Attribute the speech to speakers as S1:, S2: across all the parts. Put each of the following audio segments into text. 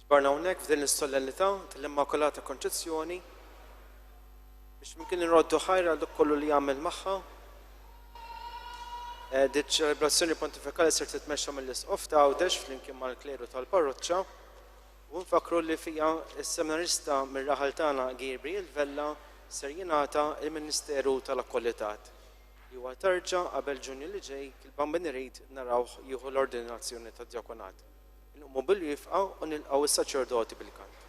S1: Barna hawnhekk f'din is-solennità tal-Immakolata Konċezzjoni biex mumkin nroddu ħajra dak kollu li jagħmel magħha. Dit ċelebrazzjoni pontifikali ser titmexxa mill-Isqof ta' Għawdex flimkien mal-kleru tal-parroċċa u nfakru li fija s-seminarista mir-raħal tagħna Gabriel Vella ser jingħata il-Ministeru tal-Akkollitat. Huwa terġa' qabel Ġunju li ġej il-bambin irid narawh jieħu l-ordinazzjoni tad-djakonat. Nqumu bil-wifqa u nilqgħu is-saċerdoti bil-kant.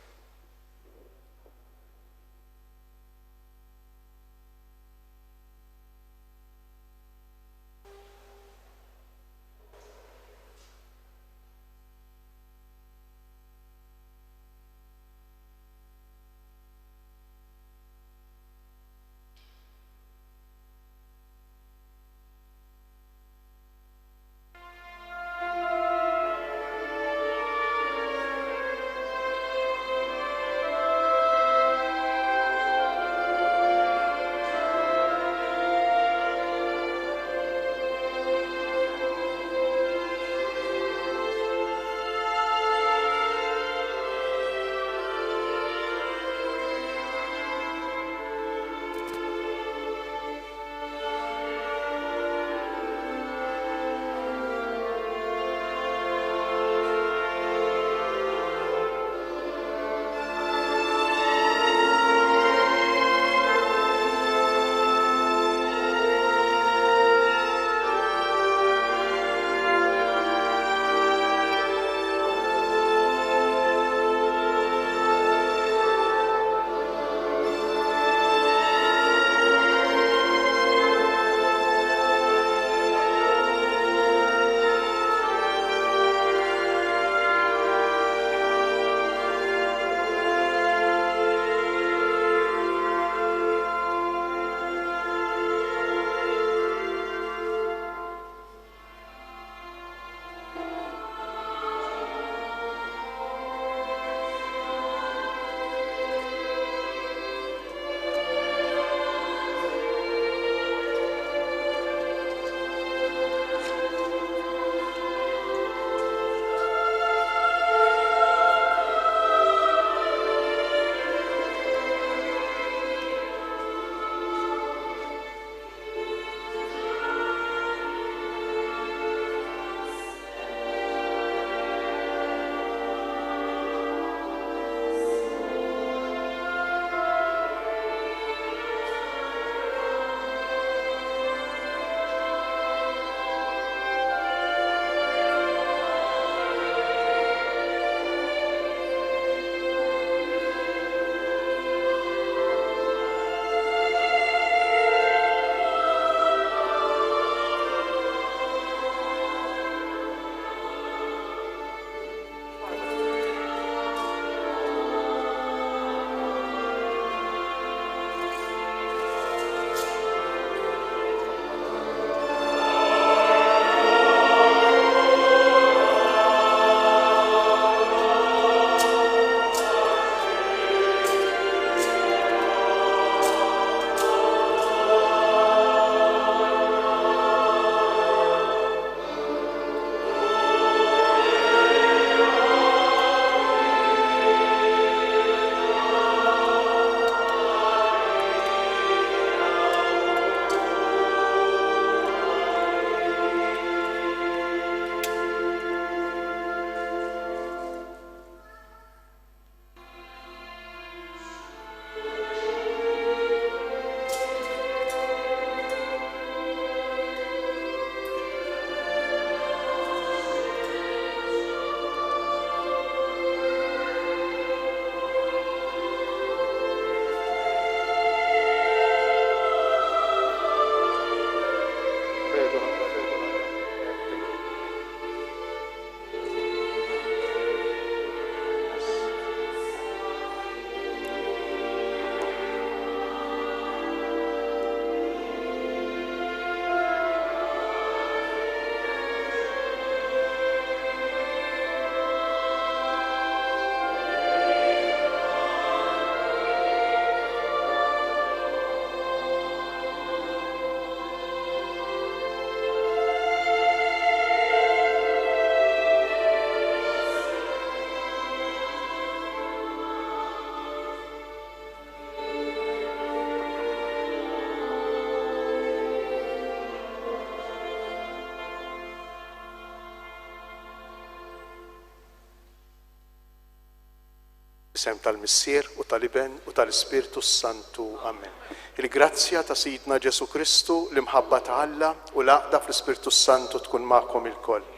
S2: Bisem tal-Missier u tal-Iben u tal-Ispirtu Santu. Amen. Il-grazzja ta' Sidna Ġesu Kristu, l-imħabba ta' Alla u l-aqda fl-Ispirtu Santu tkun magħkom il-koll.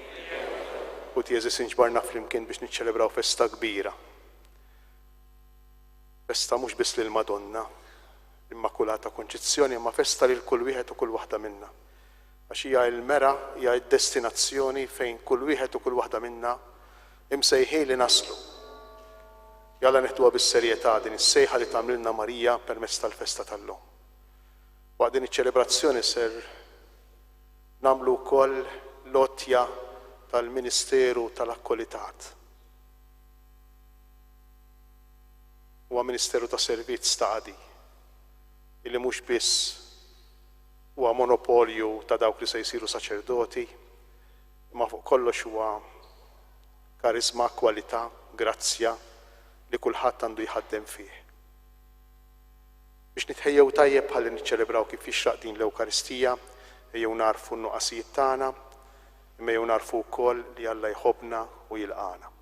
S2: U tjeżis inġbarna flimkien biex niċċelebraw festa kbira. Festa mhux biss lil Madonna, l-Immakulata Konċizzjoni, imma festa lil kull wieħed u kull waħda minna. Għax hija l-mera, hija d-destinazzjoni fejn kull wieħed u kull waħda minna imsejħin li naslu. Jalla neħduha bis-serjetà din is-sejħa li tagħmlilna Marija permezz tal-festa tal-lum. Waqt din iċ-ċelebrazzjoni ser nagħmlu wkoll lotja tal-Ministeru tal-Akkolitat. Huwa Ministeru ta' Servizz ta' Għadi, illi mhux biss huwa monopolju ta' dawk li se jsiru saċerdoti, imma fuq kollox huwa karizma, kwalità, grazzja li kulħadd għandu jħaddem fih. Biex nitħejjew tajjeb ħalli niċċelebraw kif jixraq din l-Ewkaristija, ejjew narfu n-nuqqasijiet tagħna, imma jew narfu wkoll li Alla jħobbna u jilqana.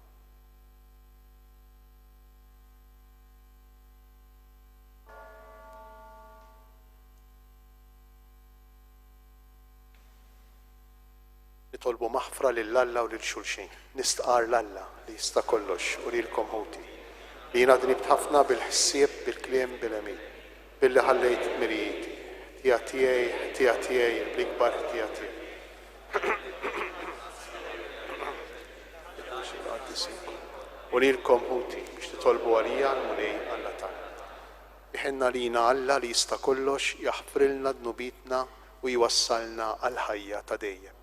S2: Nitolbu maħfra lill-Alla u lil xulxin. Nistqar l-Alla li jista' kollox u lilkom ħuti. Li jiena dnibt ħafna bil-ħsieb, bil-kliem, bil-emin. Billi ħallejt mirijieti. Ħtija tiegħi, l-ikbar ħtija tiegħi. U lilkom ħuti biex titolbu għalija l-munej Alla tagħna. Iħenna lina Alla li jista' kollox jaħfrilna dnubitna u jwassalna għal ħajja ta' dejjem.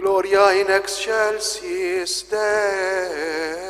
S2: Gloria in excelsis Deo.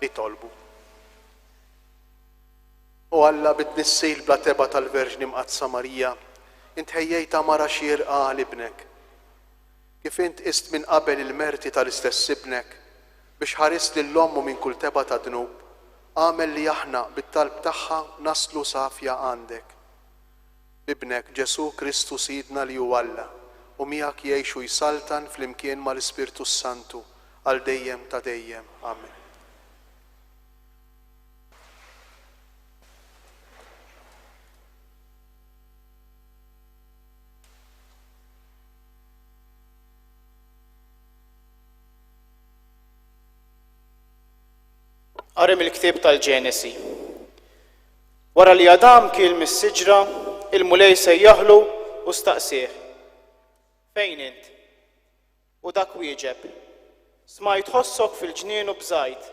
S2: itolbu. U Alla bid-nissil bla teba tal-Verġni Mqazza Marija, int ħejjejta mara xierqa għal ibnek. Kif int qist minn qabel il-merti tal-istess ibnek biex ħares lill-ommu minn kull teba ta' dnub, għamel li aħna bit-talb tagħha naslu safja għandek. Ibnek Ġesu Kristu Sidna li hu Alla u miegħek jgħixu jsaltan flimkien mal-Ispirtu Santu għal dejjem ta' dejjem. Amen.
S3: Qarem il-ktieb tal-Ġenesi. Wara li Adam kiel mis-siġra, il-mulej sejjaħlu u staqsih: fejn int? U dak wieġeb: smajt ħossok fil-ġnien u bżajt,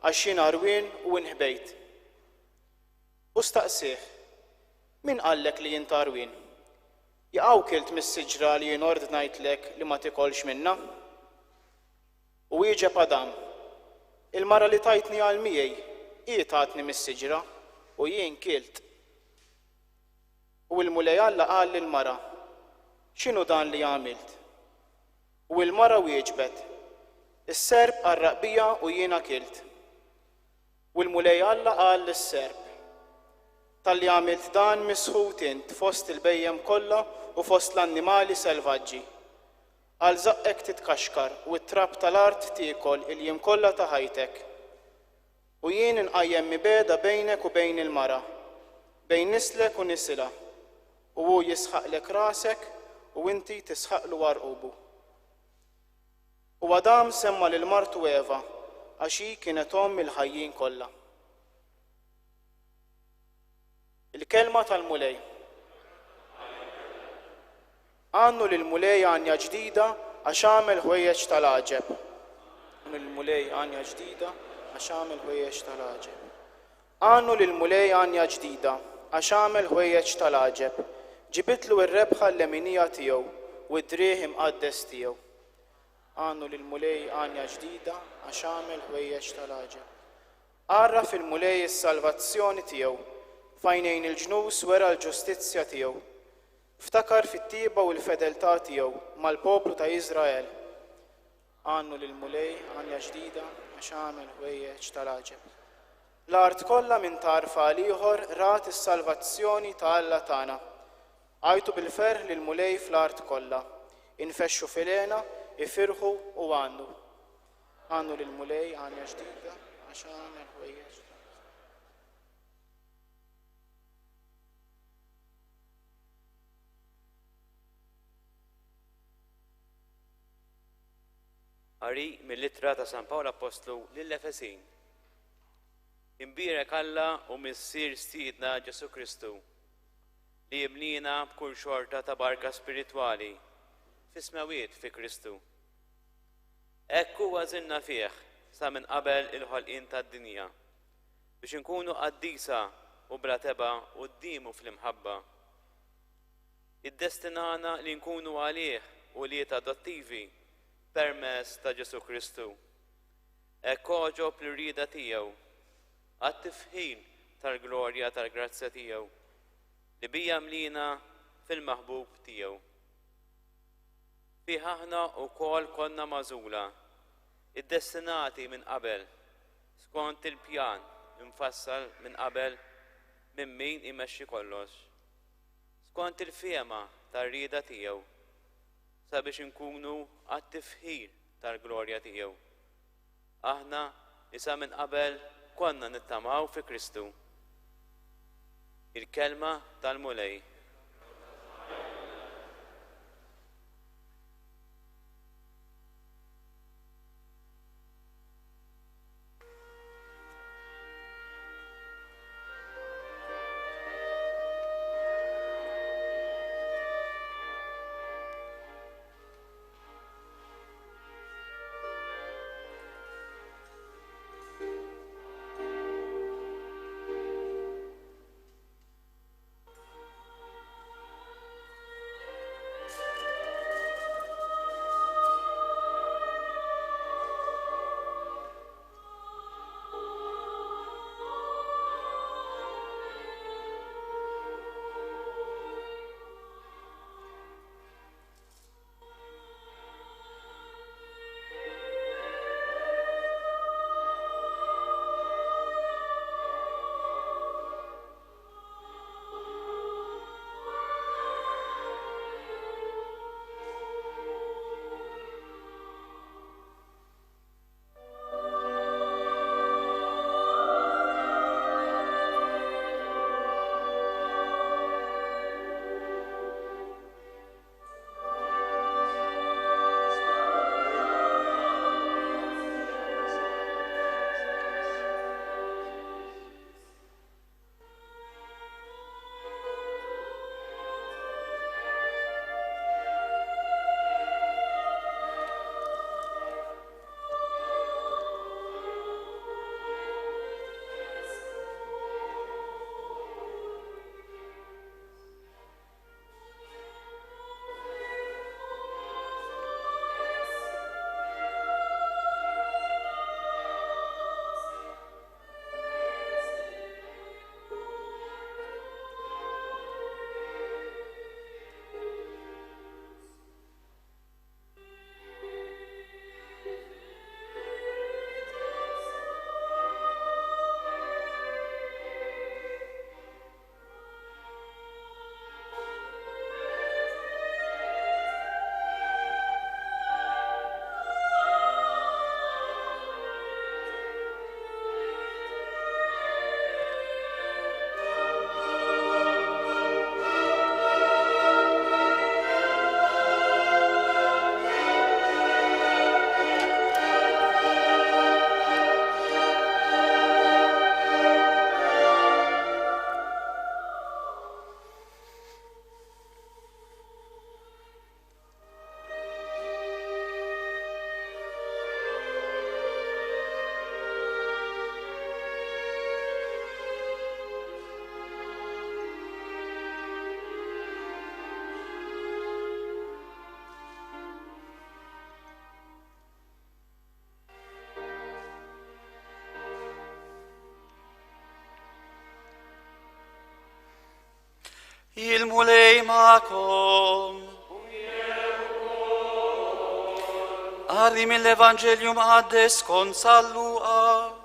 S3: għax jien arwien u inħbejt. U staqsih: min qallek li jien arwien? Jaqgħu kielt mis-siġra li jien ordnajtlek li ma tikolx minnha? U wieġeb Adam: il-mara li tajtni għal miegħi hi tatni mis-siġra u jien kielt. U l-mulej Alla qal lill-mara: x'inhu dan li għamilt? U l-mara wieġbet: is-serb qarraq bija u jiena kielt. U l-mulej Alla qal lis-serb: talli għamilt dan misħut int fost il-bejjem kollha u fost l-annimali selvaġġi. Għal zaqqek titkaxkar u t-trab tal-art tiekol il-jiem kollha ta' ħajtek. U jien inqajjem mibeda bejnek u bejn il-mara, bejn nislek u nisilha, u hu jisħaqlek rasek u inti tisħaqlu warqubu. U Adam semma lil martu Eva għax hi kienet omm il-ħajjin kollha. Il-kelma tal-mulej. Għannu lill-mulej għanja ġdida għax għamel ħwejjeġ tal-għaġeb. Għannu lill-mulej għanja ġdida għax għamel ħwejjeġ tal-għaġeb. Għannu lill-mulej għanja ġdida għax għamel ħwejjeġ tal-għaġeb. Ġibitlu r-rebħa l-leminija tiegħu u d-drieħ imqaddes tiegħu. Għannu lill-mulej għanja ġdida għax għamel ħwejjeġ tal-għaġeb. Għarra fil-mulej is-salvazzjoni tiegħu fajnejn il-ġnus wera l-ġustizzja tiegħu. Ftakar fit-tieba u l-fedeltà tiegħu mal-poplu ta' Iżrael. Għannu lill-mulej għanja ġdida għax għamel ħwejjeġ tal-għaġeb. L-art kollha minn tarfa għal ieħor rat is-salvazzjoni ta' Alla tagħna. Għajtu bil-ferħ lill-mulej fl-art kollha. Infexxu filena, ifirħu u għannu. Għannu lill-mulej għanja ġdida għax għamel ħwejjeġ.
S4: Qari mill-Littra ta' San Pawl Apostlu lill-Efesin. Imbierek Alla u missier stiedna Ġesu Kristu li jibnina b'kull xorta ta' barka spiritwali fis-smawiet fi Kristu. Ekku għażilna fih sa minn qabel il-ħolqien tad-dinja biex inkunu qaddisa u bla teba quddiem fl-imħabba. Iddestinana li nkunu għalih u liet adottivi permess ta' Ġesu Kristu. Ekk oġob l-rida tiegħu għat-tifħin tal-glorja tal-grazzja tiegħu li bija mlina fil-maħbub tiegħu. Fih aħna wkoll konna magħżula, iddestinati minn qabel skont il-pjan infassal minn qabel minn min imexxi kollox. Skont il-fiema tar-rieda tiegħu sabiex inkunu għat-tifħir tal-glorja tiegħu. Aħna isa minn qabel konna nittamaw fi Kristu. Il-kelma tal-mulej.
S5: Il-mulej ma'kom. Għarri mill-Evanġeljum għaddes kon Luqa.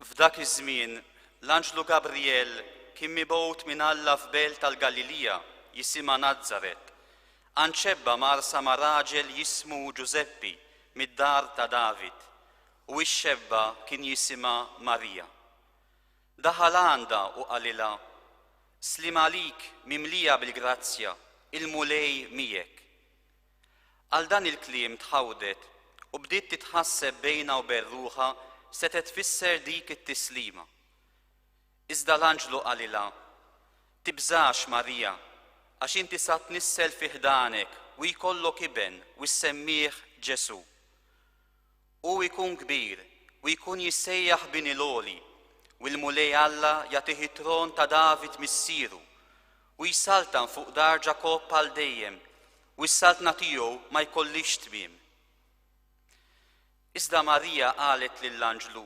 S5: F'dak iż-żmien l-Anġlu Gabriel kien mibgħut minn Alla f'belt tal-Galilija jisimha Nażaret, għand xebba marsa ma' raġel jismu Ġuseppi mid-dar ta' David, u x-xebba kien jisimha Marija. Daħal għandha u qalilha, Slim għalik mimlija bil-grazzja, il-mulej miegħek. Għal dan il-kliem tħawdet u bdiet titħasseb bejna u berruħa setet tfisser dik it-tislima. Iżda l-Anġlu qalilha, tibżax Marija, għax inti sa tnissel fi ħdanek u jkollok iben u jsemmih Ġesu. U jkun kbir u jkun jissejjaħ bini l-oli u l-mulej Alla jagħtih it-tron ta' David missieru u jsaltan fuq dar Ġakob għal dejjem u s-saltna tiegħu ma jkollix tmiem. Iżda Marija qalet lill-Anġlu,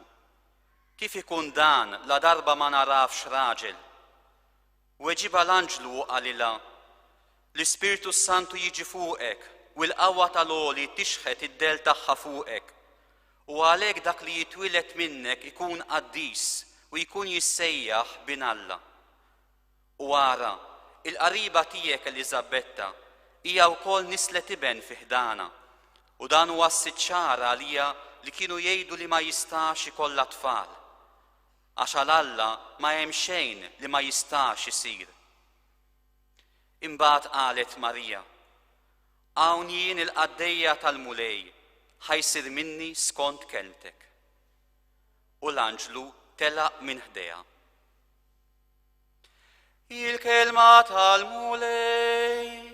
S5: kif ikun dan la darba ma narafx raġel? Weġiba l-Anġlu u qalilha, l-Ispiritu Santu jiġi fuqek u l-qawwa tal-għoli tixħet id-del tagħha fuqek. U għalhekk dak li jitwilet minnek ikun qaddis u jkun jissejjaħ bin Alla. U ara, il-qariba tiegħek Eliżabetta hija wkoll nislet iben fi ħdana. U dan huwa s-siċċara għalija li kienu jgħidu li ma jistax ikollha tfal. Għax għal Alla ma hemm xejn li ma jistax isir. Imbagħad qalet Marija, hawn jien il-qaddejja tal-mulej, ħajsir minni skont kelmtek. U l-Anġlu telaq minn ħdejha. Il-kelma tal-mulej.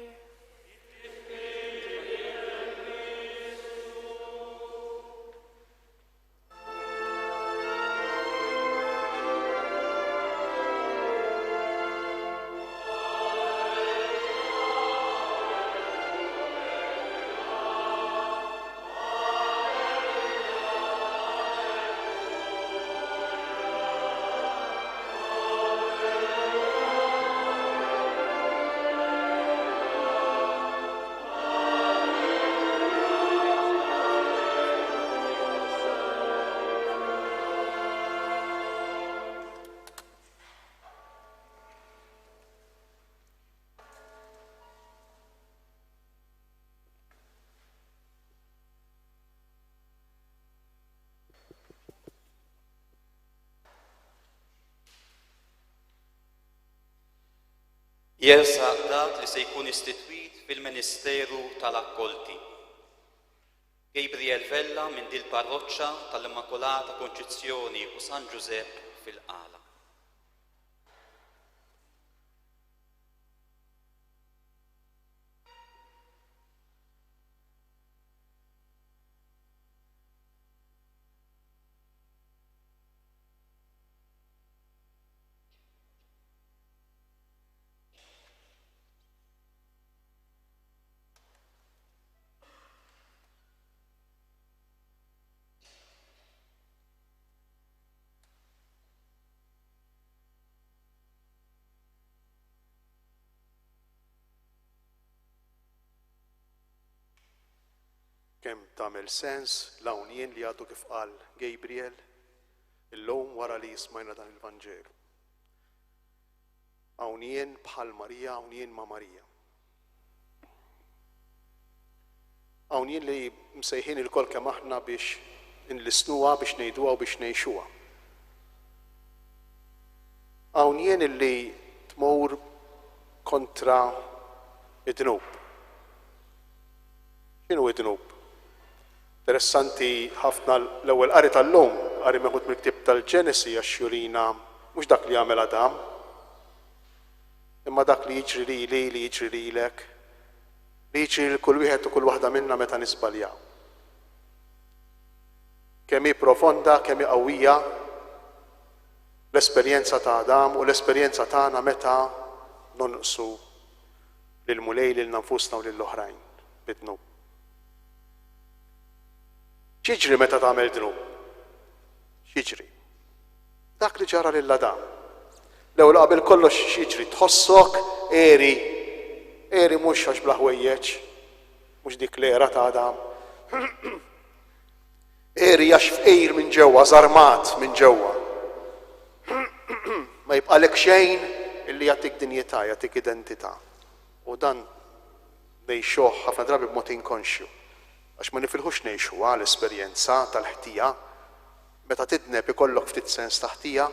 S5: Jersaq dak li se jkun istitwit fil-Ministeru tal-Akkolti. Gabriel Vella minn dil parroċċa tal-Immakolata Konċizzjoni u San Giuseppe fil-Qala.
S2: Kemm tagħmel sens l-hawnien li għadu kif qal Gabriel illum wara li jismajna dan il-Vanġelu. Hawnien bħal Marija, hawnien ma' Marija. Hawnien li msejħin il-kol kemm aħna biex inlisnuha, biex ngħiduha u biex ngħixuha. Hawnien illi tmur kontra id-dnub. X'inhu id-dnub? Interessanti ħafna l-ewwel qari tal-lum, qari meħud mill-ktieb tal-Ġenesi għax jurina mhux dak li jagħmel Adam, imma dak li jiġri li jiġri lilek, li jiġri lil kull wieħed u kull waħda minna meta nisbaljaw. Kemm hi profonda, kemm hi qawwija l-esperjenza ta' Adam u l-esperjenza tagħna meta nonqsu lil-mulej lil nfusna u lill-oħrajn bid-dnub. X'jiġri meta tagħmel dnub? X'jiġri? Dak li ġara lil Adam. L-ewwel qabel kollox x'jiġri tħossok eri mhux għax bla ħwejjeġ, mhux dik l-era ta' Adam. Eri għax fqejr minn ġewwa, żarmat minn ġewwa. Ma jibqalek xejn illi jagħtik dinjità, jagħtik identità. U dan ngħixuh ħafna drabi b'mod inkonxju. Għax ma nifilħux ngħixuha l-esperjenza tal-ħtija, meta tidneb ikollok ftit sens ta' ħtija,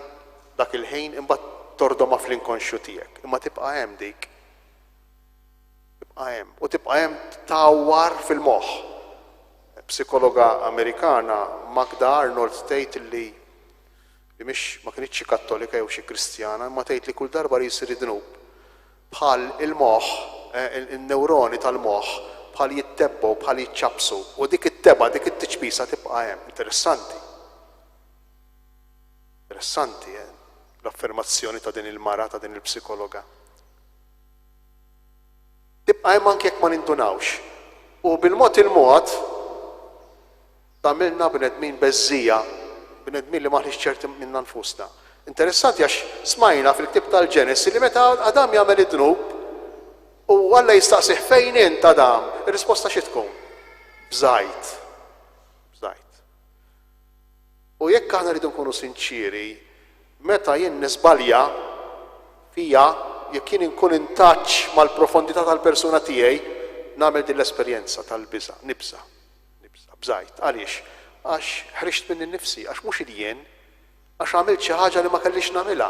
S2: dak il-ħin imbagħad tordoma fl-inkonxju tiegħek. Imma tibqa' hemm dik. Tibqa' hemm. U tibqa' hemm tawwar fil-moħħ. Psikologa Amerikana Magda Arnold tgħid li mhix ma kinitx kattolika jew xi Kristjana, imma tgħid li kull darba li jsir idnub bħal il-moħħ, in-newroni tal-moħħ bħal jittebbu, bħal jiċċabsu, u dik it-teba, dik it-tiċbisa tibqa' hemm. Interessanti. Interessanti l-affermazzjoni ta' din il-mara, ta' din il-psikologa. Tibqa' hemm anke jekk ma nindunawx. U bil-mod il-mod tagħmilna bnedmin beżżija, bnedmin li maħniex ċerti minna nfusna. Interessanti għax smajna fil-ktieb tal-Ġenesi li meta Adam jagħmel id-dnub u Alla jistaqsih fejn int Adam, ir-risposta xi tkun? Bżajt. Bżajt. U jekk aħna rridu nkunu sinċiri, meta jien nisbalja fija, jekk jien inkun intaċċ mal-profondità tal-persuna tiegħi, nagħmel din l-esperjenza tal-biża, nibża. Bżajt. Għaliex? Għax ħriġt minn innifsi, għax mhux jien, għax għamilt xi ħaġa li ma kellix nagħmilha.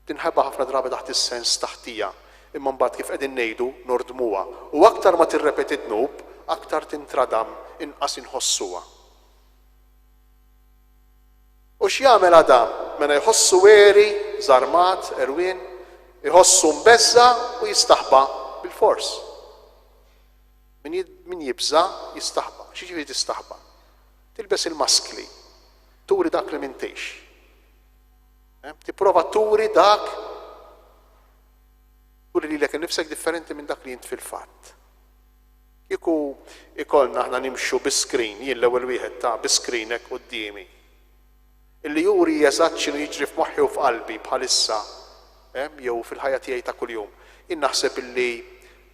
S2: Tinħebba ħafna drabi taħt is-sens taħtija, imma mbagħad kif qegħdin ngħidu nordmuha. U aktar ma tirrepeti dnub, aktar tintradam inqas inħossuha. U x'jagħmel Adam? Meta jħossu eri, żarmat, erwien, iħossu mbeżza u jistaħba bil-fors. Min jibża jistaħba. X'jiġifieri tistaħba? Tilbes il-maskli. Turi dak li m'intix. Tipprova turi dak turi lilek innifsek differenti minn dak li int fil-fatt. Kieku ikollna aħna nimxu bi-screen, jien l-ewwel wieħed ta' bi-screen hekk qudiemi. Illi juri eżatt x'inhu jiġri f'moħħi u f'qalbi bħalissa, jew fil-ħajja tiegħi ta' kuljum. Jien naħseb li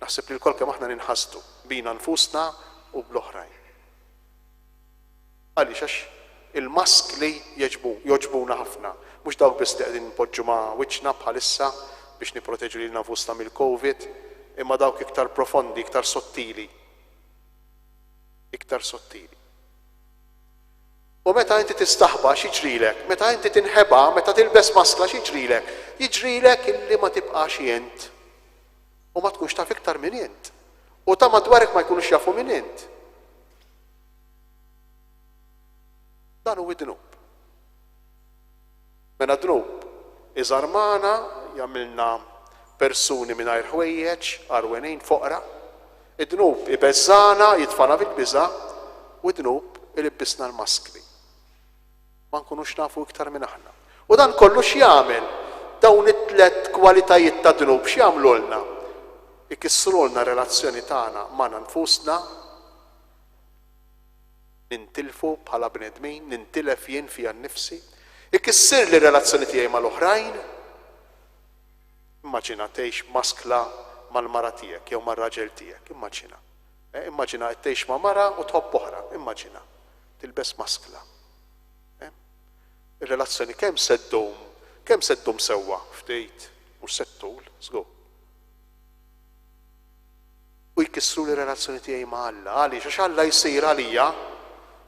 S2: l-kol kemm aħna ninħasdu bina nfusna u bl-oħrajn. Għaliex għax il-maskli joġbuna ħafna. Mhux dawk biss li qegħdin npoġġu ma' wiċċna bħalissa biex nipproteġu lilna nfusna mill-COVID, imma dawk iktar profondi, iktar sottili. Iktar sottili. U meta inti tistaħba x'jiġrilek? Meta inti tinħeba, meta tilbes maskla x'jiġrilek? Jiġrilek illi ma tibqax int. U ma tkunx taf iktar minn int. U ta' madwarek ma jkunux jafu minn int. Dan hu id-dnub. Mela dnub iżarmana jagħmilna persuni mingħajr ħwejjeġ, arwenejn foqra. Id-dnub ibeżżana, jitfana fil-biża' u d-dnub ilibbisna l-maskli. Ma nkunux nafu iktar minn aħna. U dan kollu x'jagħmel? Dawn it-tlet kwalitajiet ta' dnub x'jagħmlulna? Ikissrulna relazzjoni tagħna ma' nfusna, nintilfu bħala bnedmin, nintilef jien fija nnifsi, ikissir li relazzjoni tiegħi mal-oħrajn. Immaġina tgħix maskla mal-mara tiegħek jew mar-raġel tiegħek, immaġina. Immaġina qed tgħix ma' mara u tħobb oħra, immaġina. Tilbes maskla. Ir-relazzjoni kemm seddum sewwa ftit mhux settul, żgur. U jkissru li relazzjoni tiegħi ma' Alla, għaliex għax Alla jsir għalija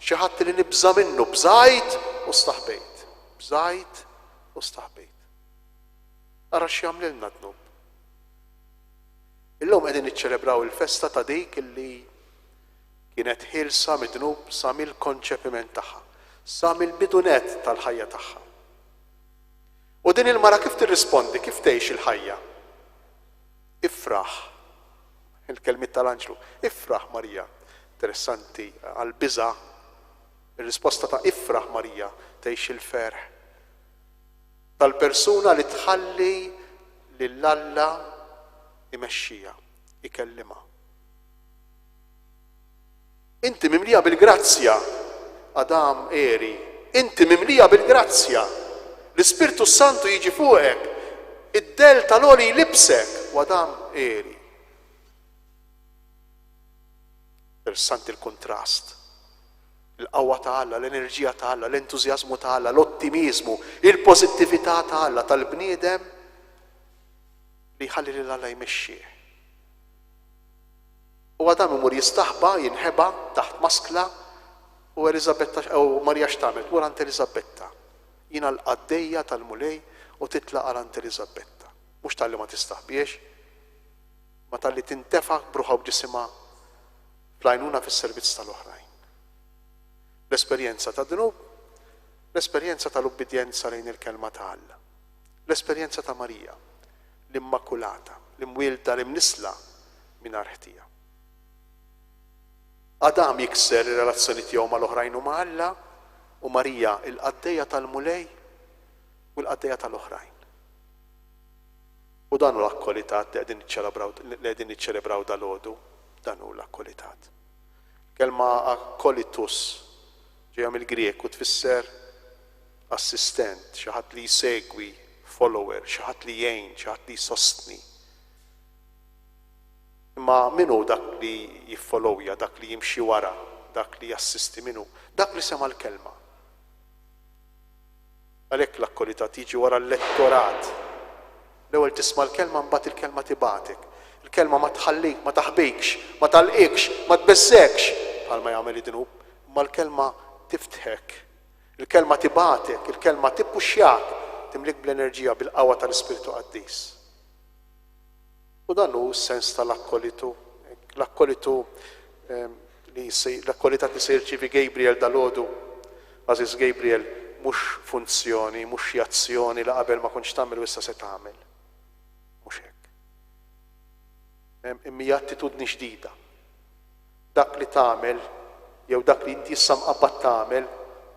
S2: xi ħadd li nibża minnu, bżajt u staħbejt. Bżajt u staħbejt. Ara x'jagħmlilna dnub. Illum qegħdin niċċelebraw il-festa ta' dik illi kienet ħilsa mid-dnub sa mill-konċepiment tagħha, sa mill-bidunet tal-ħajja tagħha. U din il-mara kif tirrispondi, kif tgħix il-ħajja? Ifraħ. Il-kelmiet tal-Anġlu. Ifraħ Marija. Interessanti għal-biża' ir-risposta ta' ifraħ Marija tgħix il-ferħ tal-persuna li tħalli lill-Alla imexxija, ikellimha. Inti mimlija bil-grazzja, Adam eri, inti mimlija bil-grazzja. L-Ispirtu Santu jiġi fuqek, id-del tal-oli jlibsek, u Adam eri. Interessanti il-kontrast. Il-qawwa ta' Alla, l-enerġija ta' Alla, l-entużjażmu ta' Alla, l-ottimizmu, il-pożittività ta' Alla tal-bniedem li jħalli lil Alla jmexxih. U Adam imur jistaħba, jinħeba taħt maskla u Elisabetta u Marija x'tagħmel tmur għand Elisabetta. Jiena l-qaddejja tal-mulej u titla' għand Elisabetta. Mhux talli ma tistaħbiex, ma talli tintefa' b'ruħha b'ġisimha fl-għajnuna fis-servizz tal-oħrajn. L-esperjenza ta' dnub, l-esperjenza tal-ubbidjenza lejn il-kelma ta' Alla. L-esperjenza ta' Marija, l-Immakulata, l-imwielda, l-imnisla mingħajr ħtija. Adam jikser ir-relazzjoni tiegħu mal-oħrajn u ma' Alla, u Marija il-qaddejja tal-mulej u l-qaddejja tal-oħrajn. U dan hu l-akkwalitat li qegħdin niċċelebraw dalgħodu, dan hu l-akkwalitat. Kelma akkolitus ġejja mill-Grieku tfisser assistent, xi ħadd li jsegwi, follower, xi ħadd li jgħin, xi ħadd li jsostni. Imma minnu dak li jiffollowja, dak li jimxi wara, dak li jassisti minnu, dak li sema l-kelma. Għalhekk l-akkwalità tiġi wara l-lettorat. L-ewwel tisma' l-kelma mbagħad il-kelma tibatek. Il-kelma ma tħallik, ma taħbejkx, ma talqikx, ma tbessekx bħalma jagħmel id-dnub, imma l-kelma tiftħek. Il-kelma tibatek, il-kelma tippuxjak, timlik bl-enerġija bil-qawwa tal-Ispirtu Qaddis. U dan hu s-sens tal-akkolitu. L-akkolitu l-akkolità li se jirċievi Gabriel dalgħodu. Għażiż Gabriel mhux funzjoni, mhux xi azzjoni li qabel ma kontx tagħmel u issa se tagħmel. Mhux hekk. Imma attitudni ġdida. Dak li tagħmel jew dak li inti issa mqabbad tagħmel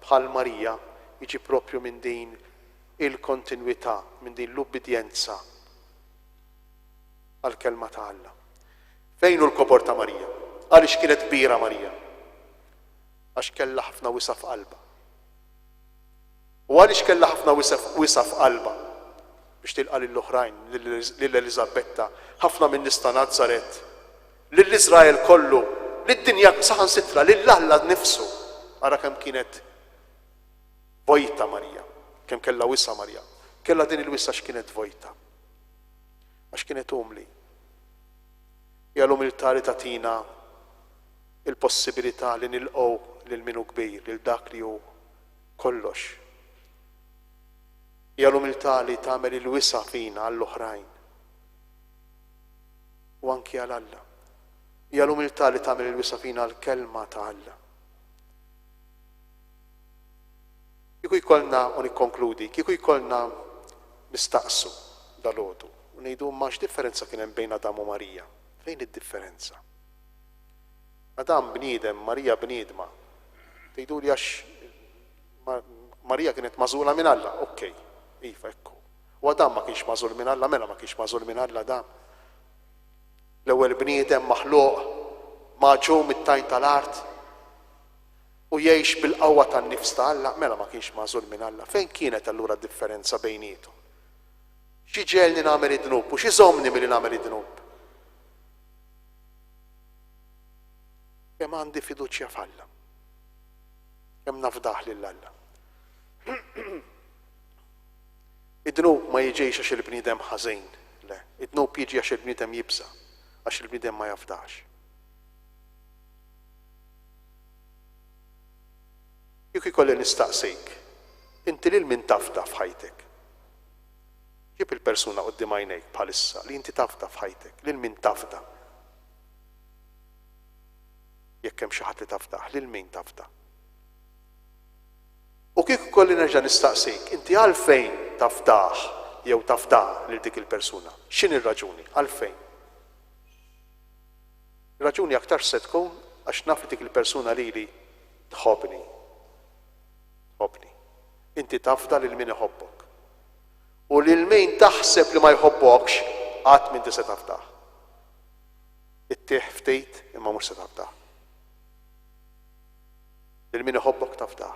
S2: bħal Marija jiġi proprju minn din il-kontinwità, minn din l-ubbidjenza għall-kelma ta' Alla. Fejn hu l-kopor ta' Marija? Għaliex kienet kbira Marija? Għax kellha ħafna wisa f'qalba. U għaliex kellha ħafna wisa f'qalba biex tilqa' lill-oħrajn, lill-Elisabetta, ħafna minn nies ta' Nazaret, lill-Iżrael kollu, lid-dinja saħansitra, lill-Alla nnifsu. Ara kemm kienet vojta Marija, kemm kellha wisa Marija. Kellha din il-wisa x'kienet vojta. Għax kienet umli. Hija l-umiltà li tagħtina il-possibilità li nilqgħu lil min hu kbir, lil dak li hu kollox. Hija l-umiltà li tagħmel il-wisa fina għall-oħrajn. U anki għal Alla. Hija l-umiltà li tagħmel il-wisa fina għall-kelma ta' Alla. Kieku jkollna u nikkonkludi, kieku jkollna nistaqsu dalgħodu u ngħidu ma x'differenza kien hemm bejn Adam u Marija. Fejn id-differenza? Adam bniedem, Marija bniedma. Tgħidu li għax Marija kienet magħżula minn Alla, okej, iva ekku. U Adam ma kienx magħżul minn Alla, mela ma kienx magħżul minn Alla Adam. L-ewwel bniedem maħluq maġum mit-tajn tal-art u jgħix bil-qawwa tan-nifs ta' Alla, mela ma kienx magħżul minn Alla. Fejn kienet allura d-differenza bejnietom? Xi ġelni nagħmel id-dnub u xi żommni milli nagħmel id-dnub? Kemm għandi fiduċja f'Alla. Kemm nafdaħ lil Alla. Id-dnub ma jiġix għax il-bniedem ħażin, le. Id-dnub jiġi għax il-bniedem jibsa, għax il-bniedem ma jafdax. Jekk ikolli nistaqsik, inti lil min tafda f'ħajtek? Ġib il-persuna qudiem għajnejk bħalissa li inti tafda f'ħajtek, lil min tafda? Jekk hemm xi ħadd li tafdah, lil min tafda? U kieku kolli nerġa' nistaqsik, inti għalfejn tafdah jew tafdah lil dik il-persuna? X'inhi r-raġuni? Għalfejn? Ir-raġuni aktar se tkun għax naf dik il-persuna lili tħobbni. Tħobbni. Inti tafda lil min iħobbok. U lil min taħseb li ma jħobbokx qatt min se tafdah. Ittieħ ftejt imma mhux se tafdah. Lil min iħobbok tafdah.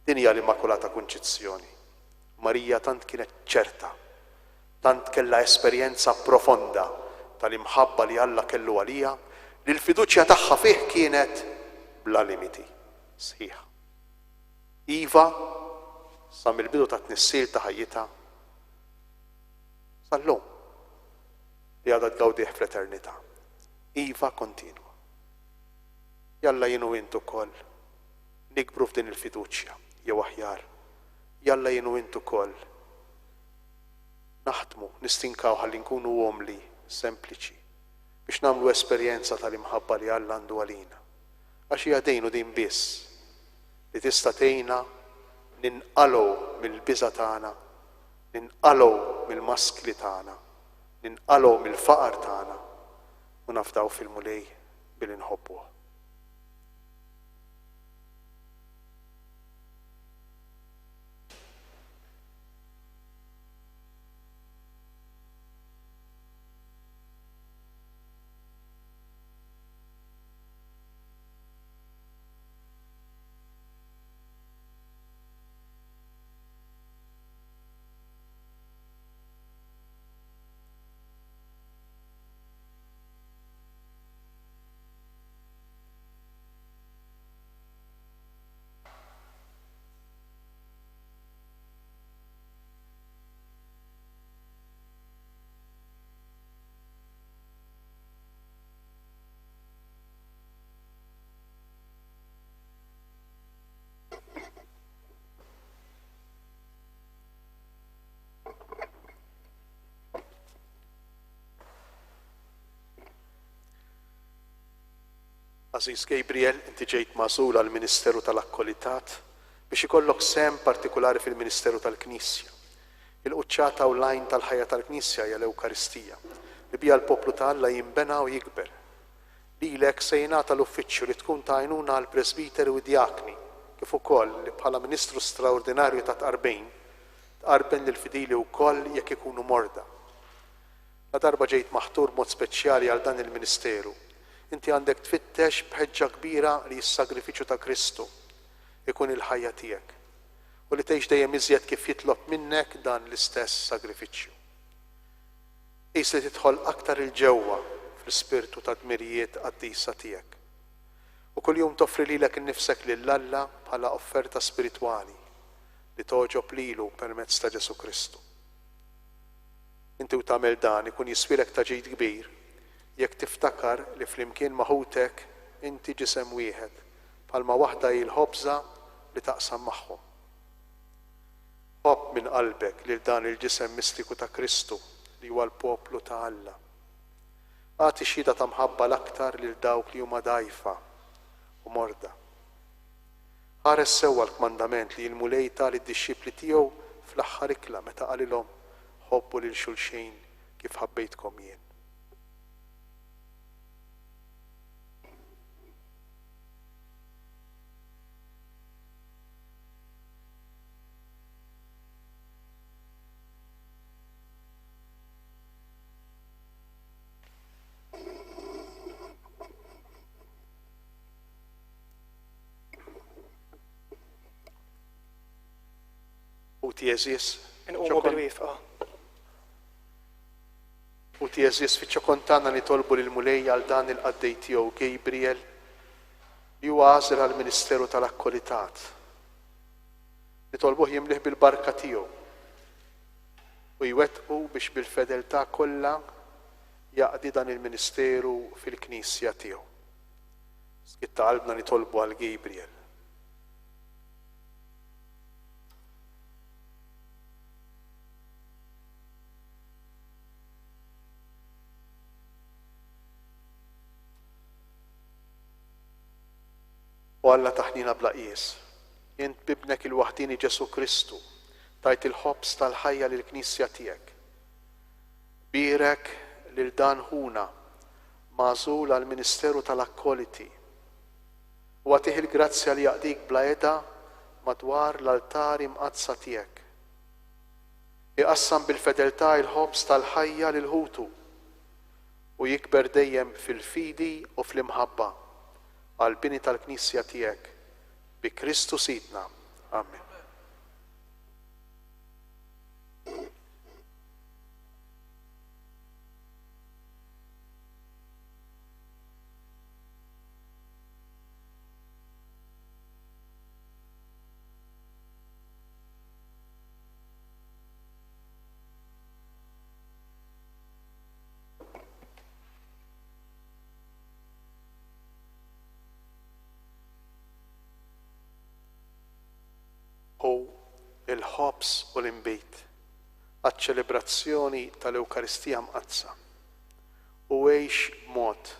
S2: Din hija l-Immakulata Konċizzjoni. Marija tant kienet ċerta, tant kellha esperjenza profonda tal-imħabba li Alla kellu għalija, li l-fiduċja tagħha fih kienet bla limiti. Sħiħ. Iva, sa mill-bidu ta' tnissil ta' ħajjitha, sal-lum li għadha tgawdih fl-eternità. Iva kontinwa. Jalla jienu intu koll nikbru f'din il-fiduċja, jew aħjar. Jalla jienu intu koll naħdmu, nistinkaw ħalli nkunu għomli, sempliċi, biex namlu esperjenza tal-imħabba li Alla għandu għalina. Għax hija dejnu din biss li tista' tgħinna ninqalgħu mill-biża' tagħna, ninqalgħu mill-maskli tagħna, ninqalgħu mill-faqar tagħna u nafdaw fil-mulej billi nħobbuh. Aziz Gabriel, inti ġejt magħżul għal Ministeru tal-Akkolitat biex ikollok sem partikolari fil-Ministeru tal-Knisja. Il-quċċata online tal-ħajja tal-Knisja hija l-Ewkaristija li biha l-poplu ta' Alla jinbena u jikber. Lilek se jingħata l-uffiċċju li tkun ta' għajnuna għal presbiteri u djakni kif ukoll li bħala Ministru straordinarju ta' tqarben lill-fidili wkoll jekk ikunu morda. La darba ġejt maħtur mod speċjali għal dan il-Ministeru. Inti għandek tfittex bħeġġa kbira li s-sagrifiċċju ta' Kristu ikun il-ħajja tiegħek u li tgħix dejjem iżjed kif jitlob minnek dan l-istess sagrifiċċju. Qis li tidħol aktar il-ġewwa fl-ispirtu ta' dmirijiet qaddisa tiegħek. U kuljum toffri lilek innifsek lil Alla bħala offerta spiritwali li toġob lilu permezz ta' Ġesu Kristu. Inti u tagħmel dan ikun jiswilek taġid kbir jekk tiftakar li flimkien maħutek inti ġisem wieħed bħalma waħda hi l-ħobża li taqsam magħhom. Ħobb minn qalbek lil dan il-ġisem mistiku ta' Kristu li huwa l-poplu ta' Alla. Għati xhieda ta' mħabba l-aktar lil dawk li huma dgħajfa u morda. Ħares sewwa l-kmandament li l-mulej tal id-dixxipli tiegħu fl-aħħar ikla meta qalilhom ħobbu lil xulxejn kif ħabbejtkom jien. U tieżis fiċ-ċokontana li tolbu lill-mulej għal dan il-qaddej tiegħu Gabriel li huwa għażel għall-Ministeru tal-Akkolitat. Li tolbuh jimlih bil-barka tiegħu u jwettqu biex bil-fedeltà kollha jaqdi dan il-Ministeru fil-Knisja tiegħu. Skitta qalbna li tolbu għal Gabriel. U Alla taħnina bla qies. Int bibnek il-waħdini Ġesu Kristu tajt il-ħobs tal-ħajja lill-Knisja tiegħek. Birek lil dan ħuna magħżul għall-Ministeru tal-Akkoliti u għatih il-grazzja li jaqdik bla eda madwar l-altari mqazza tiegħek. Iqassam bil-fedeltà il-ħobs tal-ħajja lil ħutu u jikber dejjem fil-fidi u fl-imħabba għal bini tal-Knisja tiegħek bi Kristu Sidna. Amen. Il-ħobs u l-imbit għaċ-ċelebrazzjoni tal-Ewkaristija mqazza u għejx mod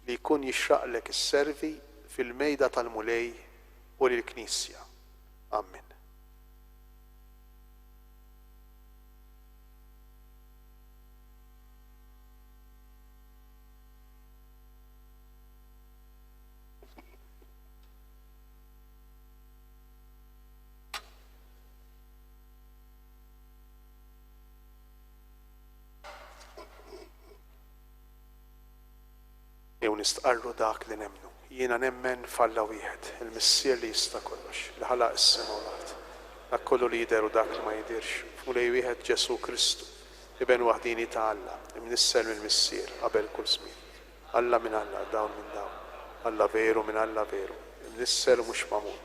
S2: li jkun jixraqlek is-servi fil-mejda tal-mulej u lill-Knisja. Amen. Jew nistqarru dak li nemmnu. Jiena nemmen f'Alla wieħed, il-Missier li jista' kollox, li ħalaq is-sema u l-ard. Dak kollu li jidher u dak li ma jidhirx. F'mulej wieħed Ġesu Kristu, iben waħdini ta' Alla, imnissel mill-Missier qabel kull żmien. Alla minn Alla, dawn minn dawn. Alla veru minn Alla veru, imnissel u mhux magħmul.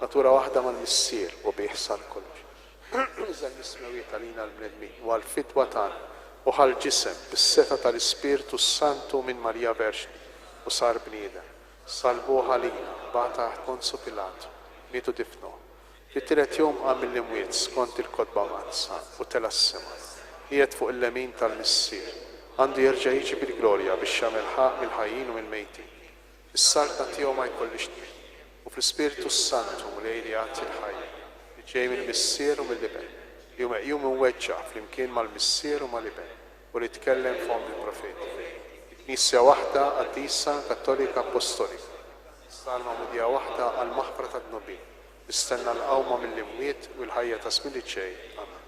S2: Natura waħda mal-Missier u biħsal kollox. Iżda l-ismewiet għalina l-bnedmin u għal-fidwa tagħna u ħal-ġisem bis-seta tal-Ispiritu Santu minn Marija Verġni u sar bniedem. Salbuh għalina, bata taħt Ponzu Pilatu, mietu difnuh. Fit-tielet jum qam mill-imwiet skont il-kotba mazza u tela s-sema. Qiegħed fuq il-lemin tal-Missier. Għandu jerġa' jiġi bil-glorja biex jagħmel ħaq mill-ħajjin u mill-mejtin. Is-salta tiegħu ma jkollix tmiem. U fl-Ispiritu Santu mulej li jagħti l-ħajja li ġej mill-Missier u mill-Iben. Jum inweġġa' flimkien mal-Missier u mal-Iben u li tkellem f'hom il-profeti. Knisja waħda qaddisa Kattolika Apostolika. Salma mudija waħda għal maħfra tad-nubin. Nistenna l-qawma mill-imwiet u l-ħajja ta' żmien li ġej. Amen.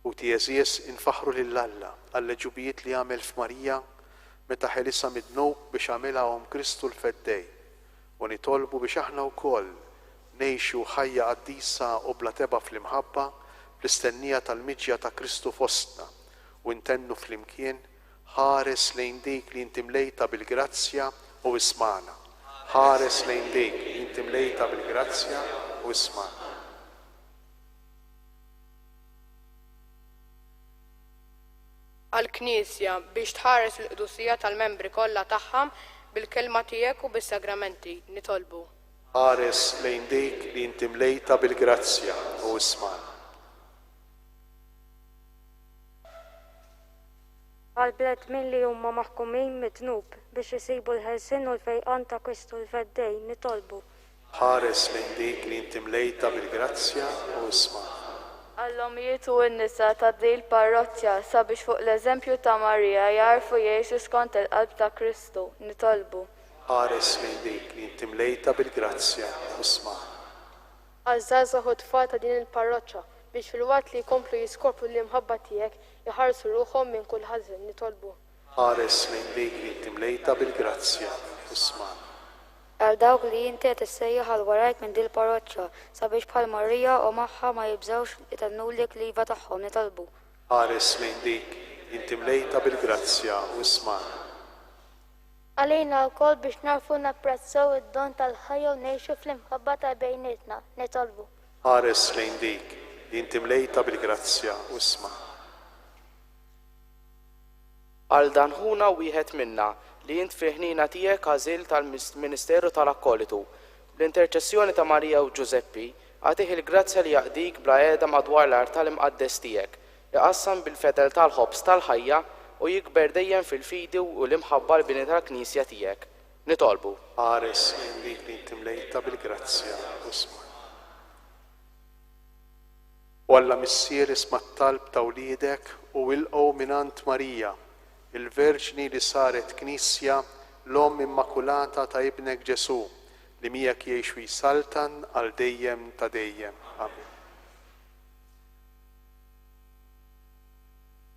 S2: U tieżies infaħru lil Alla għall-leġubijiet li għamel f'Marija meta ħelisa mid-dnub biex għamilhom Kristu l-feddej u nitolbu biex aħna wkoll ngħixu ħajja qaddisa u bla teba fl-imħabba fl-istennija tal-miġja ta' Kristu fostna u intennu flimkien ħares lejn dik li inti mlejta bil-grazzja u ismana. Ħares lejn dik li inti mlejta bil-grazzja u ismana.
S6: Għal-Knisja biex tħares l-qdusija tal-membri kollha tagħha bil-kelma tiegħek u bis-sagramenti nitolbu.
S2: Ħares lejn dik li inti mlejta bil-grazzja u ismana.
S7: Għal-bled min li huma maħkumin mid-dnub biex isibu l-ħelsien u l-fejqan ta' Kristu l-feddej nitolbu.
S2: Ħares lejn dik li inti mlejta bil-grazzja u ismana.
S8: Għall-omijiet u n-nisa ta' dil parroċċja sabiex fuq l-eżempju ta' Marija jarfu jgħixu skont il-qalb ta' Kristu nitolbu.
S2: Ħares lejn dik li inti mlejta bil-grazzja u ismana.
S6: Għaż-żgħażagħ u tfal ta' din il-parroċċja biex fil-waqt li jkomplu jiskorpu l-imħabba tiegħek jħarsu ruħhom minn kull ħażin nitolbu.
S2: Ħares lejn dik li inti mlejta bil-grazzja u ismana.
S7: Għal dawk li inti qed issejjaħ għal warajk minn din il-parroċċja sabiex bħal Marija u magħha ma jibżgħux itennulek l-iva tagħhom nitolbu.
S2: Ħares lejn dik li inti mlejta bil-grazzja u ismana.
S9: Għalina wkoll biex narfu napprezzaw id-don tal-ħajja u ngħixu fl-imħabba ta' bejnietna nitolbu.
S2: Ħares lejn dik li inti mlejta bil-grazzja u ismana.
S10: Għal dan ħuna wieħed minna li jint fiħnina tiegħek għażil tal-Ministeru tal-Akkolitu. L-interċessjoni ta' Marija u Giuseppi għatih il-grazzja li jaqdik bla qiegħda madwar l-art tal-imqaddes tiegħek, iqassam bil-fedel tal-ħobs tal-ħajja u jikber dejjem fil-fidi u l-imħabba l-bini tal-Knisja tiegħek. Nitolbu.
S2: Ħares lejn dik li inti mlejta bil-grazzja u ismana. U Alla Missier isma' t-talb ta' wliedek u wilqgħu minant Marija, il-Verġni li saret Knisja l-Omm Immakulata ta' ibnek Ġesu li miegħek jgħixu jisaltan għal dejjem ta' dejjem. Amen.
S7: Għal dawk li inti qed issejjaħ għal warajk minn din il-parroċċja sabiex bħal Marija u magħha ma jibżgħux itennulek l-iva tagħhom nitolbu. Ħares lejn dik li inti mlejta bil-grazzja u ismana.
S2: Ħares lejn dik li inti mlejta bil-grazzja u ismana.
S7: Għal dawk li inti qed issejjaħ għal warajk minn din il-parroċċja sabiex bħal Marija u magħha ma jibżgħux itennulek l-iva tagħhom nitolbu.
S2: Ħares lejn dik li inti mlejta bil-grazzja u ismana.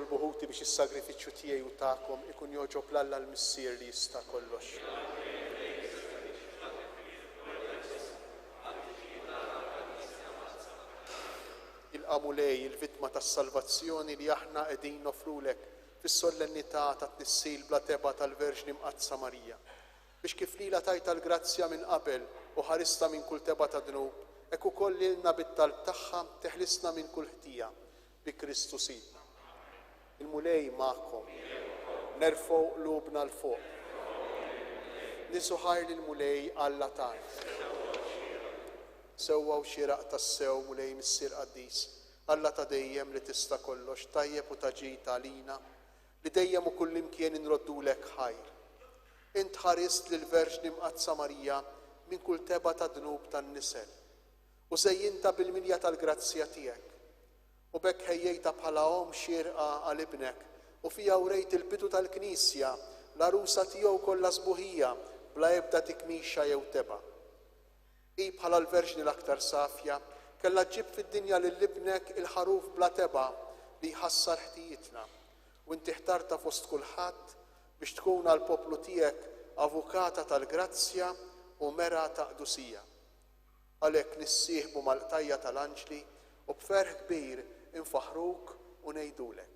S2: nitolbu ħuti biex is-sagrifiċċju tiegħi u tagħkom ikun joġob l-Alla l-Missier li jista' kollox. Il-qamulej, il-vittma tas-salvazzjoni li aħna qegħdin nofrulek fis-solennità ta' tnissil bla teba tal-Verġni Mqazza Marija. Biex kif lila tajta l-grazzja minn qabel u ħarista minn kull teba ta' dnub, hekk ukoll lilna bit-talb tagħha teħlisna minn kull ħtija bi Kristu Sidna. Il-mulej magħkom, nerfgħu qlubna l fuq. Nisuħar lill-mulej Alla tagħna. Sewwa u xieraq tas-sew mulej Missier Qaddis, Alla ta' dejjem li tista' kollox, tajjeb u taġid għalina li dejjem u kullimkien inroddulek ħajr. Int ħarist lill-Verġni Mqazza Marija minn kull teba ta' dnub tan-nisel u żejjinta bil-milja tal-grazzja tiegħek. U bekk ħejjejta bħala om xierqa għal ibnek u fija wrejt il-bidu tal-Knisja l-arusa tiegħu kollha sbuħija bla ebda tikmixa jew teba. I bħala l-Verġni l-aktar safja kellha ġġib fid-dinja lil ibnek il-ħaruf bla teba li jħassar ħtijitna u inti ħtarta fost kulħadd biex tkun għall poplu tiegħek avukata tal-grazzja u mera ta' qdusija. Għalhekk nissieħbu mal-qtajja tal-anġli u b'ferħ kbir infaħruk u ngħidulek.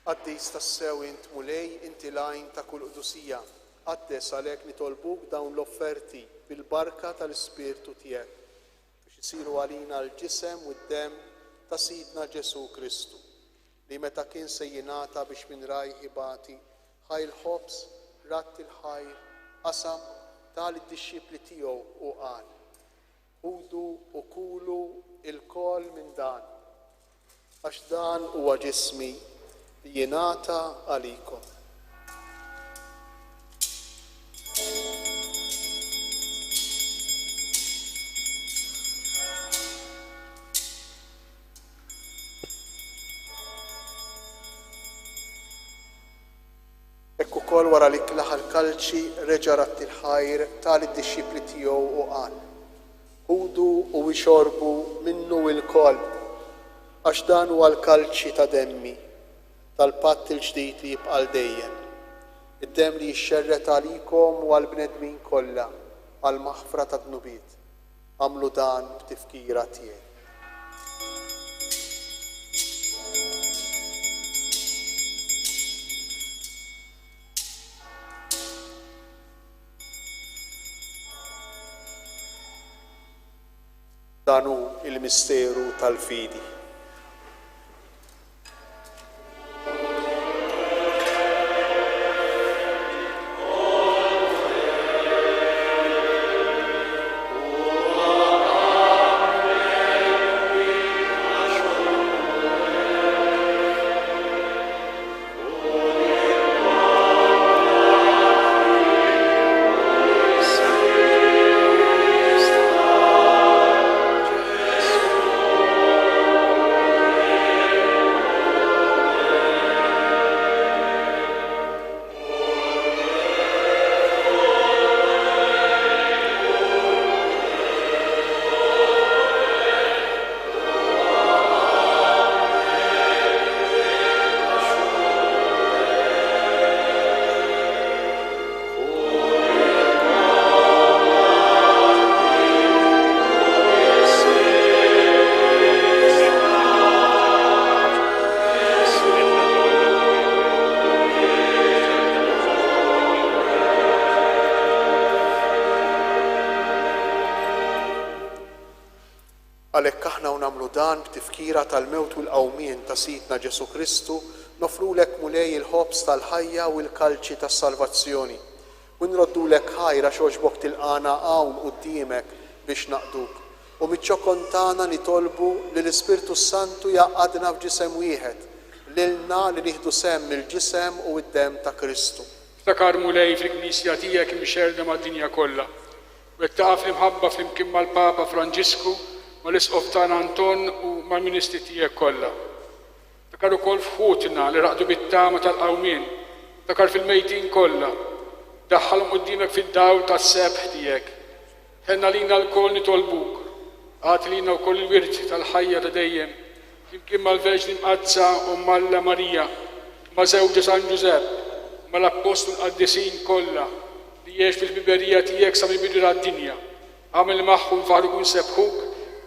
S2: Qaddis tas-sew int mulej inti lajn ta' kull qdusija. Qaddes għalhekk nitolbuk dawn l-offerti bil-barka tal-Ispirtu tiegħek biex isiru għalina l-ġisem u d-demm ta' Sidna Ġesu Kristu li meta kien se jingħata biex minn rajh ibati ħajl ħobs ratt il-ħajr qasam tal-disċipli tiegħu u qal: Ħudu u kulu il-kol minn dan għax dan huwa ġismi li jingħata għalikom. Ekku kol wara li klaħ l-kalċi reġa' ratt il-ħajr tal-disċipli tiegħu u qal: Ħudu u ixorbu minnu il-kol għax dan huwa l-kalċi ta' demmi tal-patt il-ġdid li jibqa' dejjem. Id-demm li jixxerret għalikom u għall-bnedmin kollha għall-maħfra ta' dnubiet. Għamlu dan b'tifkira tiegħi. Dan hu il-misteru tal-fidi. Għalhekk aħna u nagħmlu dan b'tifkira tal-mewt u l-qawmien ta' Sidna Ġesu Kristu, nofrulek mulej il-ħobs tal-ħajja u l-kalċi tas-salvazzjoni. U nroddulek ħajra xogħġbok tilqana hawn quddiemek biex naqduk. U miċ-ċokon tagħna nitolbu li l-Ispirtu Santu jaqgħadna f'ġisem wieħed, lilna li nieħdu semm il-ġisem u d-demm ta' Kristu.
S11: Ftakar mulej fil-Knisja tiegħek mixerda mad-dinja kollha. U taqaf imħabba flimkien mal-Papa Franġisku mal-Isqof tagħna Anton u mal-Ministri tiegħek kollha. Ftakar ukoll f'ħutna li raqdu bit-tama tal-qawmien, ftakar fil-mejtin kollha, daħħalhom quddiemek fid-dawl tas-sebħ tiegħek. Ħenna lina l-koll nitolbuk, għat lina wkoll il-wirti tal-ħajja ta' dejjem, flimkien mal-Verġni Mqazza u Malla Marija, ma' żewġa San Ġusepp, mal-Apostol qaddisin kollha li jgħix fil-biberija tiegħek sa mill-bidu tad-dinja. Għamel magħhom faħruk u nsebħuk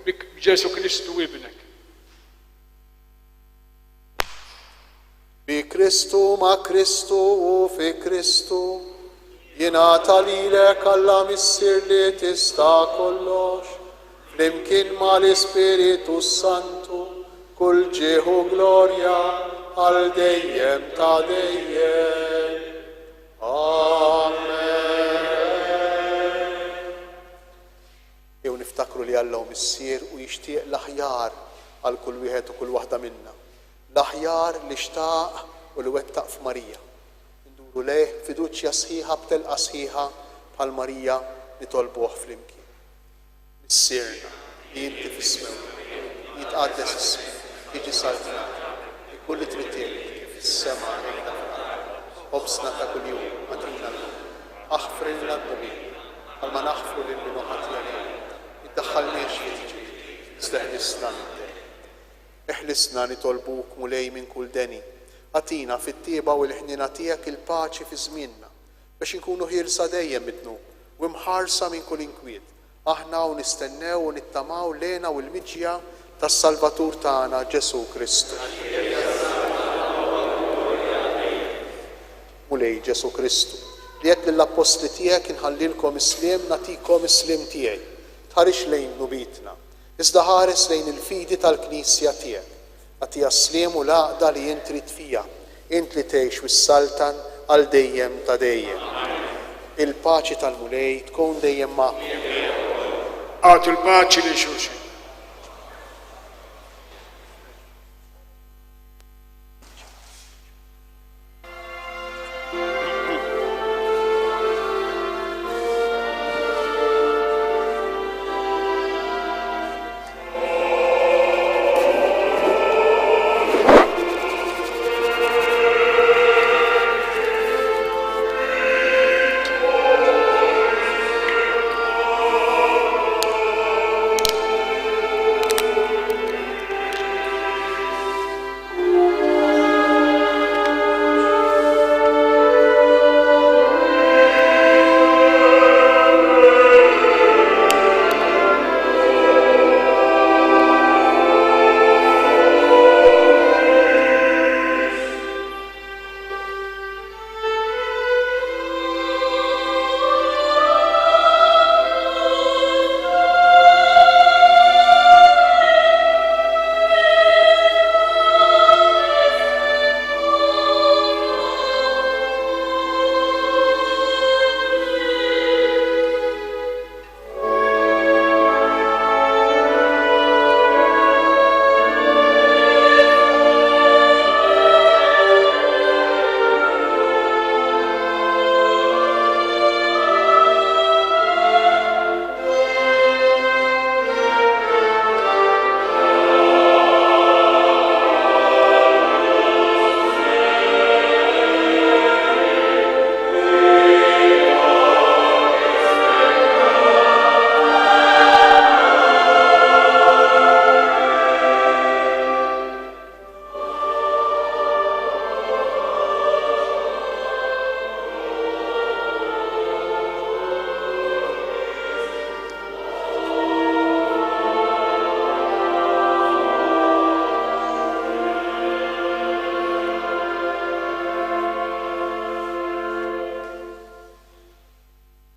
S11: b'Ġesu Kristu ibnek.
S2: Bi Kristu, ma' Kristu u fi Kristu, jingħata lilek Alla Missier li tista' kollox, flimkien mal-Ispiritu Santu, kull ġieħu glorja għal dejjem ta' dejjem. Amen. Jew niftakru li Alla hu Missier u jixtieq l-aħjar għal kull wieħed u kull waħda minna. L-aħjar li xtaq u li wettaq f'Marija. Nduru leh fiduċja sħiħa b'telqa sħiħa bħal Marija nitolbuh flimkien. Missierna li inti fis-smew, jitqaddes ismik, jiġi salvat, kull li trid fis-sema ħobsna ta' kuljum għatina aħfrilna d-dubin għal ma naħfru lil min ħatja lejn. Iddaħħalniex fi tiġi, isteħlisna Eħlisna nitolbuk mulej minn kull deni. Għatina fit-tieba u l-ħnina tiegħek il-paċi fi żmienna biex inkunu ħielsa dejjem mitnuk u mħarsa minn kull inkwiet. Aħna u nistennew u nittamaw lena u l-miġja tas-Salvatur tagħna Ġesu Kristu. Mulej Ġesu Kristu, li qed lill-Apostli tiegħek inħallilkom isliem nagħtikom isliem tiegħi. Tħarix lejn nubitna. Iżda ħares lejn il-fidi tal-Knisja tiegħek. Għatija sliem u laqda li jint trid fija, int li tgħix wis-saltan għal dejjem ta' dejjem. Il-paċi tal-mulej tkun dejjem magħkom.
S11: Għatu l-paċi li xulxin.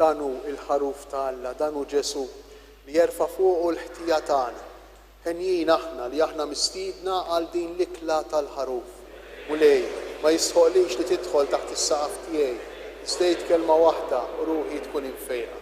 S2: Danu il-ħaruf ta' Alla, danu Ġesu li jerfa' fuqu l-ħtija tagħna ħenjin aħna li aħna mistiedna għal din l-ikla tal-ħaruf. U lej, ma jisħoqlix li tidħol taħt is-saqaf tiegħi. Stejt kelma waħda u ruħi tkun infejqa.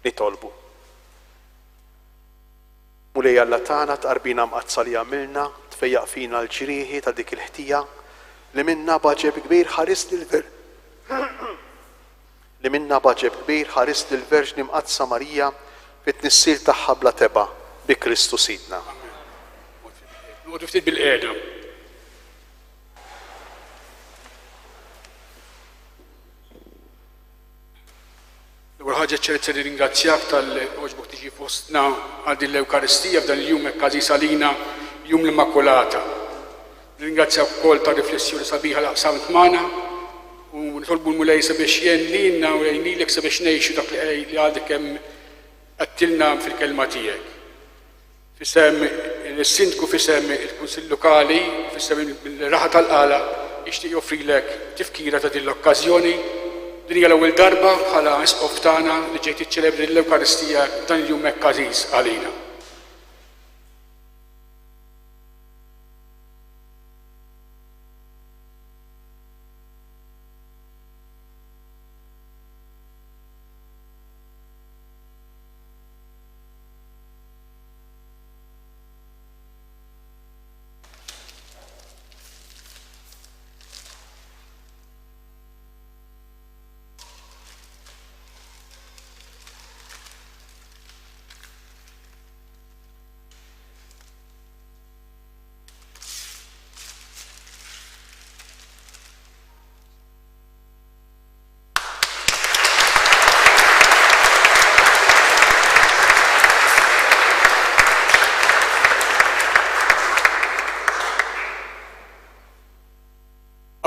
S2: nitolbu. Mulej Alla tagħna tqarbina mqazza li għamilna, tfejjaq fina l-ġrieħi ta' dik il-ħtija li minna baġeb kbir ħares lill-Verġni mqazza Marija fit-tnissir tagħha bla teba bi Kristu Sidna.
S11: Noqgħdu ftit bil-qiegħda. L-ewwel ħaġa ċerti ringrazzjak tal-oġbok tiġi fostna għal din l-Ewkaristija f'dan il-jum ekkażis għalina jum l-Immakulata. Ringrazzjak ukoll ta' riflessjoni sabiħa li qsamt magħna u nitolbu l-mulej sabiex jgħin lilna u jgħinilek sabiex ngħixu dak li għadek hemm għattilna fil-kelma tiegħek. Fisem il-sindku fisem il-Kunsill Lokali, fisem il-Raħa tal-Qala jixtieq joffrilek tifkira ta' din l-okkażjoni. Din hija l-ewwel darba bħala isqof tagħna li ġejt tiċċelebri l-Ewkaristija dan il-jum ekkażis għalina.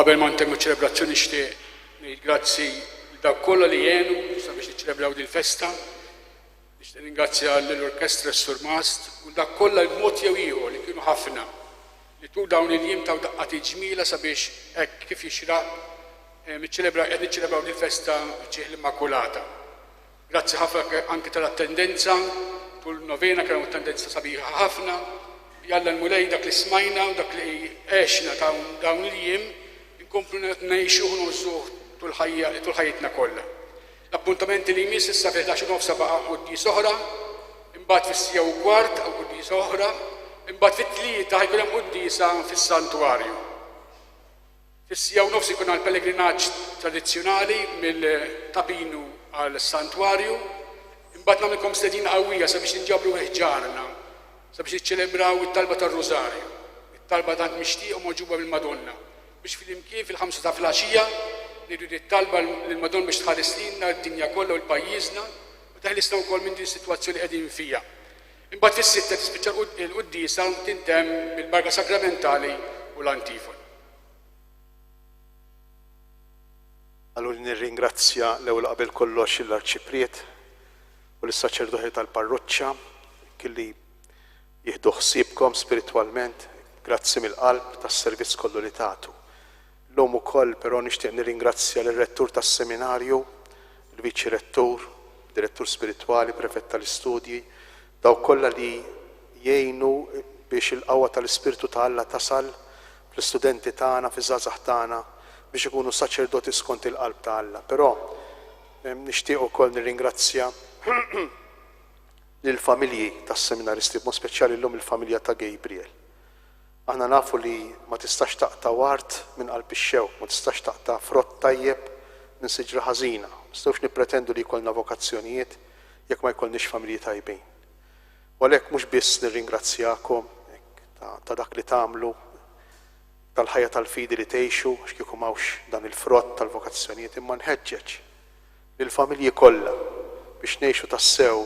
S11: Qabel ma ntemmu ċelebrazzjoni nixtieq ngħid grazzi dawk kollha li jgħenu sabiex niċċelebraw din il-festa. Nixtieq ningrazzja lill-orkestra s-Sur Mast u dak kollha b'mod jew ieħor li kienu ħafna li tul dawn il-jiem taw daqqati ġmiela sabiex hekk kif jixraq qed niċċelebraw din il-festa ċieħ l-Immakulata. Grazzi ħafna anke tal-attendenza tul novena kien hemm attendenza sabiħa ħafna. Jalla l-mulej dak li smajna u dak li għexna dawn il-jiem komplu ngħixuh nurżuh tul ħajjitna kollha. L-appuntamenti li jmiss issa fil-11 baqa' qudies oħra, imbagħad fis-sija u kwart għal qudies oħra, imbagħad fit-tlieta ħajkun hemm qudiesa fis-santwarju. Fis-sija u nofs ikun għal pellegrinaġġ tradizzjonali mill-Tapinu għal santwarju, imbagħad nagħmilkom stedina qawwija sabiex inġabru ħġarna, sabiex niċċelebraw it-talba tar-Rużarju, it-talba tant mixtieqa moġuba mill-Madonna. Biex fil-imkien fil-5 ta' filgħaxija nirridu nittalba lill-Madonna biex tħares lilna d-dinja kollha u l-pajjiżna u teħlisna wkoll minn din is-sitwazzjoni qegħdin fiha. Imbagħad fis-sitta tispiċċa l-quddiesa tintemm bil-barka sakramentali u l-antifon.
S2: Allura nirringrazzja l-ewwel qabel kollox l-Arċipriet u l-saċerdoti tal-parroċċja kelli jieħdu ħsiebkom spiritwalment. Grazzi mill-qalb tas-servizz kollu li tagħtu. L-lum ukoll però nixtieq nirringrazzja lir-rettur tas-seminarju, il-viċi rettur, direttur spiritwali, prefett tal-istudji, dawk kollha li jgħinu biex il-qawwa tal-Ispirtu ta' Alla tasal fl-istudenti tagħna, fiż-żgħażagħ tagħna biex ikunu saċerdoti skont il-qalb ta' Alla. Però nixtieq ukoll nirringrazzja lill-familji tas-seminaristi, b'mod speċjali llum il-familja ta' Gabriel. Aħna nafu li ma tistax taqta' wart minn qalb ix-xew, ma tistax taqta' frott tajjeb minn siġra ħażina. Ma nistgħux nippretendu li jkollna vokazzjonijiet jekk ma jkollniex familji tajbin. U għalhekk mhux biss nirringrazzjakom ta' dak li tagħmlu tal-ħajja tal-fidi li tgħixu għax kieku m'hawnx dan il-frott tal-vokazzjonijiet, imma nħeġġeġ lill-familji kollha biex ngħixu tassew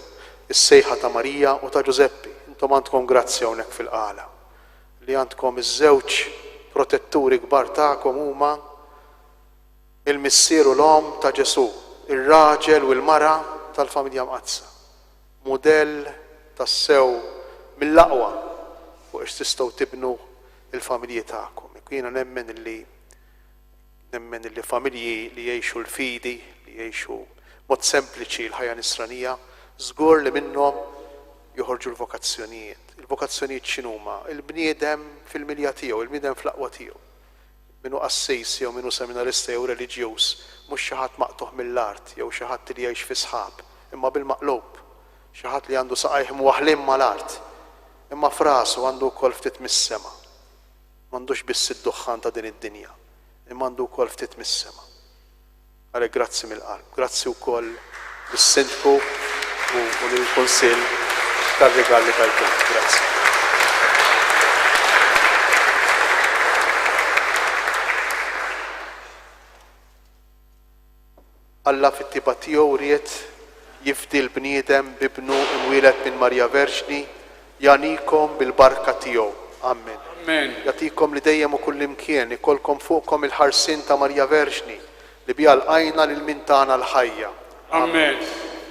S2: is-sejħa ta' Marija u ta' Giuseppi. Intom għandkom grazzi hawnhekk fil-qala li għandkom iż-żewġ protetturi kbar tagħkom huma il-missier u l-om ta' Ġesu, ir-raġel u l-mara tal-familja mqazza. Mudell tassew mill-aqwa fuq ix tistgħu tibnu il-familji tagħkom. Jiena nemmen li familji li jgħixu l-fidi, li jgħixu mod sempliċi l-ħajja nisranija, żgur li minnhom joħorġu l-vokazzjonijiet. Il-vokazzjonijiet x'inhuma? Il-bniedem fil-milja tiegħu, il-bniedem fl-aqwa tiegħu. Minnu qassis jew minnu seminarista jew reliġjuż, mhux xi ħadd maqtuħ mill-art jew xi ħadd li jgħix fi sħab. imma bil-maqlub. Xi ħadd li għandu saqajh mwaħlin mal-art, imma f'rasu għandu wkoll ftit mis-sema. M'għandux biss id-duħħan ta' din id-dinja, imma għandu wkoll ftit mis-sema. Għalhekk grazzi mill-qalb. Grazzi wkoll lis-sindku u lill-kunsill tar-rigali tal-kult. Grazzi. Alla fit-tiba tiegħu ried jifdi l-bniedem bibnu imwieled minn Marja Verġni, janikom bil-barka tiegħu. Amen.
S11: Amen.
S2: Jagħtikom li dejjem u kull imkien ikolkom fuqkom il-ħarsien ta' Marja Verġni li biha lqajna lil min tagħna l-ħajja.
S11: Amen.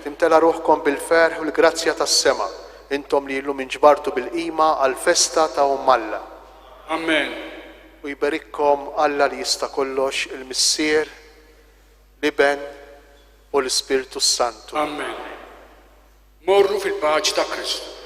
S2: Timtela ruħkom bil-ferħ u l-grazzja tas-sema, intom li llum inġbartu bil-qima għall-festa ta' Alla.
S11: Amen.
S2: U jberikkom Alla li jista' kollox, il-Missier, l-Iben u l-Ispiritu Santu.
S11: Amen. Morru fil-paċi ta' Kristu.